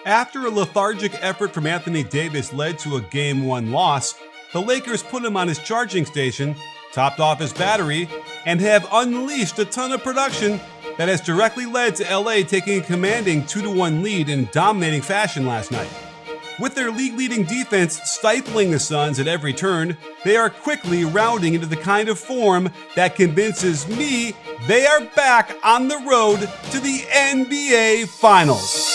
After a lethargic effort from Anthony Davis led to a Game 1 loss, the Lakers put him on his charging station, topped off his battery, and have unleashed a ton of production that has directly led to LA taking a commanding 2-1 lead in dominating fashion last night. With their league-leading defense stifling the Suns at every turn, they are quickly rounding into the kind of form that convinces me they are back on the road to the NBA Finals.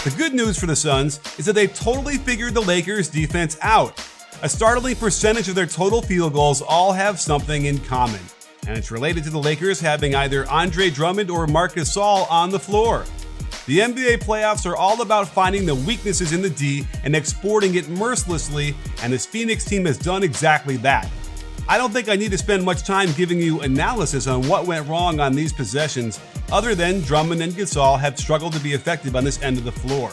The good news for the Suns is that they totally figured the Lakers' defense out. A startling percentage of their total field goals all have something in common, and it's related to the Lakers having either Andre Drummond or Marc Gasol on the floor. The NBA playoffs are all about finding the weaknesses in the D and exporting it mercilessly, and this Phoenix team has done exactly that. I don't think I need to spend much time giving you analysis on what went wrong on these possessions, other than Drummond and Gasol have struggled to be effective on this end of the floor.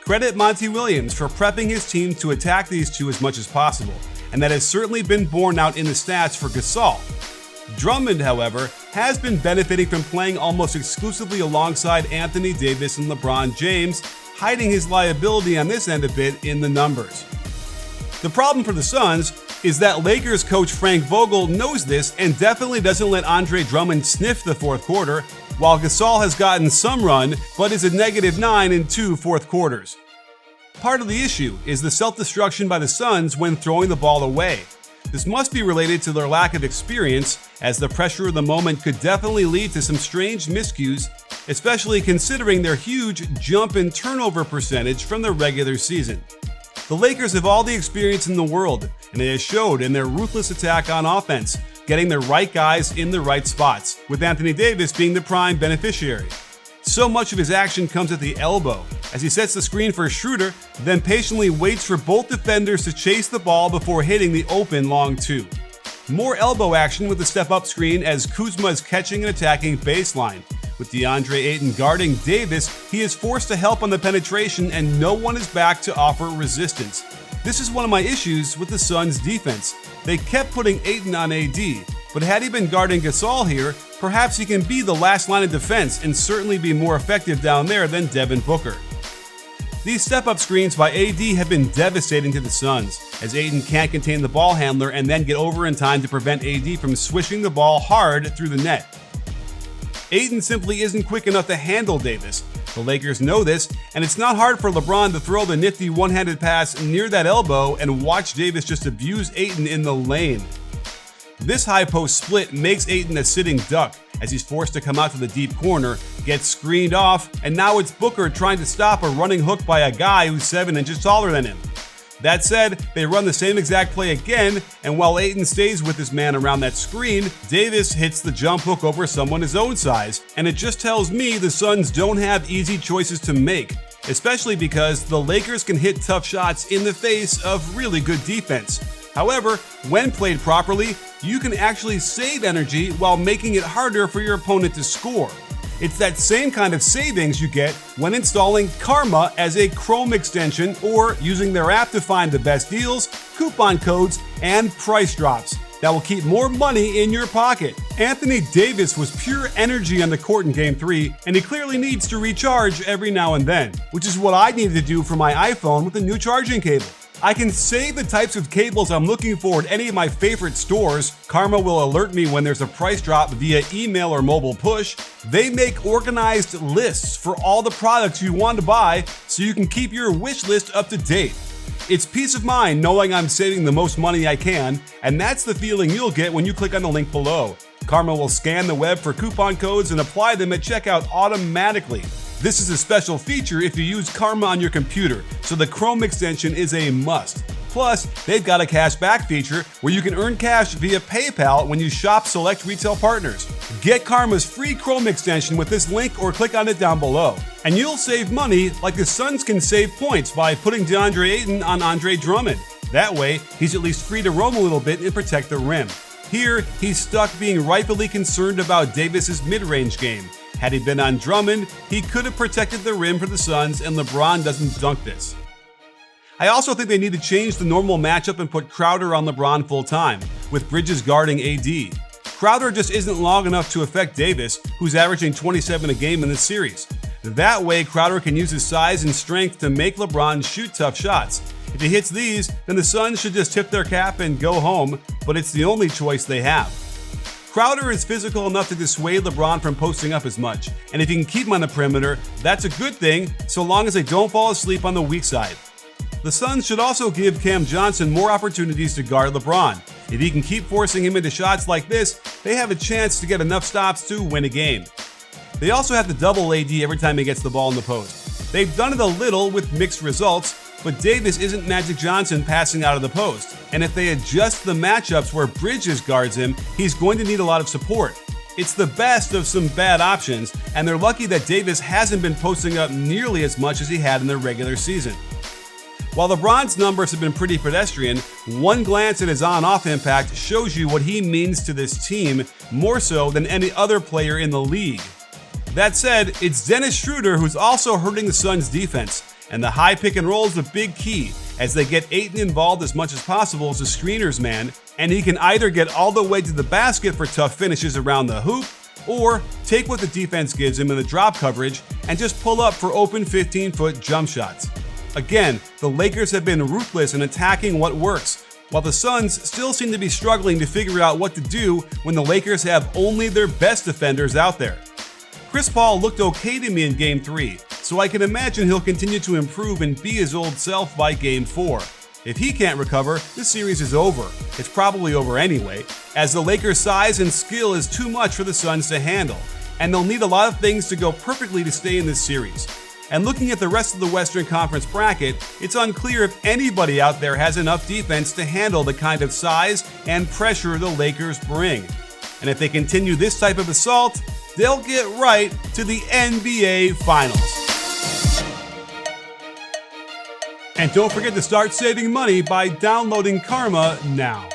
Credit Monty Williams for prepping his team to attack these two as much as possible, and that has certainly been borne out in the stats for Gasol. Drummond, however, has been benefiting from playing almost exclusively alongside Anthony Davis and LeBron James, hiding his liability on this end a bit in the numbers. The problem for the Suns is that Lakers coach Frank Vogel knows this and definitely doesn't let Andre Drummond sniff the fourth quarter, while Gasol has gotten some run but is a -9 in 2 fourth quarters. Part of the issue is the self-destruction by the Suns when throwing the ball away. This must be related to their lack of experience, as the pressure of the moment could definitely lead to some strange miscues, especially considering their huge jump in turnover percentage from the regular season. The Lakers have all the experience in the world, and it has showed in their ruthless attack on offense, getting the right guys in the right spots, with Anthony Davis being the prime beneficiary. So much of his action comes at the elbow, as he sets the screen for Schroeder, then patiently waits for both defenders to chase the ball before hitting the open long two. More elbow action with the step-up screen as Kuzma is catching and attacking baseline. With DeAndre Ayton guarding Davis, he is forced to help on the penetration and no one is back to offer resistance. This is one of my issues with the Suns' defense. They kept putting Ayton on AD, but had he been guarding Gasol here, perhaps he can be the last line of defense and certainly be more effective down there than Devin Booker. These step-up screens by AD have been devastating to the Suns, as Ayton can't contain the ball handler and then get over in time to prevent AD from swishing the ball hard through the net. Ayton simply isn't quick enough to handle Davis. The Lakers know this, and it's not hard for LeBron to throw the nifty one-handed pass near that elbow and watch Davis just abuse Ayton in the lane. This high post split makes Ayton a sitting duck, as he's forced to come out to the deep corner, gets screened off, and now it's Booker trying to stop a running hook by a guy who's 7 inches taller than him. That said, they run the same exact play again, and while Ayton stays with his man around that screen, Davis hits the jump hook over someone his own size, and it just tells me the Suns don't have easy choices to make, especially because the Lakers can hit tough shots in the face of really good defense. However, when played properly, you can actually save energy while making it harder for your opponent to score. It's that same kind of savings you get when installing Karma as a Chrome extension or using their app to find the best deals, coupon codes, and price drops that will keep more money in your pocket. Anthony Davis was pure energy on the court in Game 3, and he clearly needs to recharge every now and then, which is what I needed to do for my iPhone with a new charging cable. I can save the types of cables I'm looking for at any of my favorite stores. Karma will alert me when there's a price drop via email or mobile push. They make organized lists for all the products you want to buy so you can keep your wish list up to date. It's peace of mind knowing I'm saving the most money I can, and that's the feeling you'll get when you click on the link below. Karma will scan the web for coupon codes and apply them at checkout automatically. This is a special feature if you use Karma on your computer, so the Chrome extension is a must. Plus, they've got a cash back feature where you can earn cash via PayPal when you shop select retail partners. Get Karma's free Chrome extension with this link or click on it down below. And you'll save money like the Suns can save points by putting DeAndre Ayton on Andre Drummond. That way, he's at least free to roam a little bit and protect the rim. Here, he's stuck being rightfully concerned about Davis's mid-range game. Had he been on Drummond, he could have protected the rim for the Suns, and LeBron doesn't dunk this. I also think they need to change the normal matchup and put Crowder on LeBron full time, with Bridges guarding AD. Crowder just isn't long enough to affect Davis, who's averaging 27 a game in this series. That way, Crowder can use his size and strength to make LeBron shoot tough shots. If he hits these, then the Suns should just tip their cap and go home, but it's the only choice they have. Crowder is physical enough to dissuade LeBron from posting up as much, and if he can keep him on the perimeter, that's a good thing, so long as they don't fall asleep on the weak side. The Suns should also give Cam Johnson more opportunities to guard LeBron. If he can keep forcing him into shots like this, they have a chance to get enough stops to win a game. They also have to double AD every time he gets the ball in the post. They've done it a little with mixed results, but Davis isn't Magic Johnson passing out of the post, and if they adjust the matchups where Bridges guards him, he's going to need a lot of support. It's the best of some bad options, and they're lucky that Davis hasn't been posting up nearly as much as he had in the regular season. While LeBron's numbers have been pretty pedestrian, one glance at his on-off impact shows you what he means to this team more so than any other player in the league. That said, it's Dennis Schroeder who's also hurting the Suns' defense, and the high pick and roll is a big key, as they get Ayton involved as much as possible as a screener's man, and he can either get all the way to the basket for tough finishes around the hoop, or take what the defense gives him in the drop coverage and just pull up for open 15-foot jump shots. Again, the Lakers have been ruthless in attacking what works, while the Suns still seem to be struggling to figure out what to do when the Lakers have only their best defenders out there. Chris Paul looked okay to me in Game 3, so I can imagine he'll continue to improve and be his old self by Game 4. If he can't recover, this series is over. It's probably over anyway, as the Lakers' size and skill is too much for the Suns to handle, and they'll need a lot of things to go perfectly to stay in this series. And looking at the rest of the Western Conference bracket, it's unclear if anybody out there has enough defense to handle the kind of size and pressure the Lakers bring. And if they continue this type of assault, they'll get right to the NBA Finals. And don't forget to start saving money by downloading Karma now.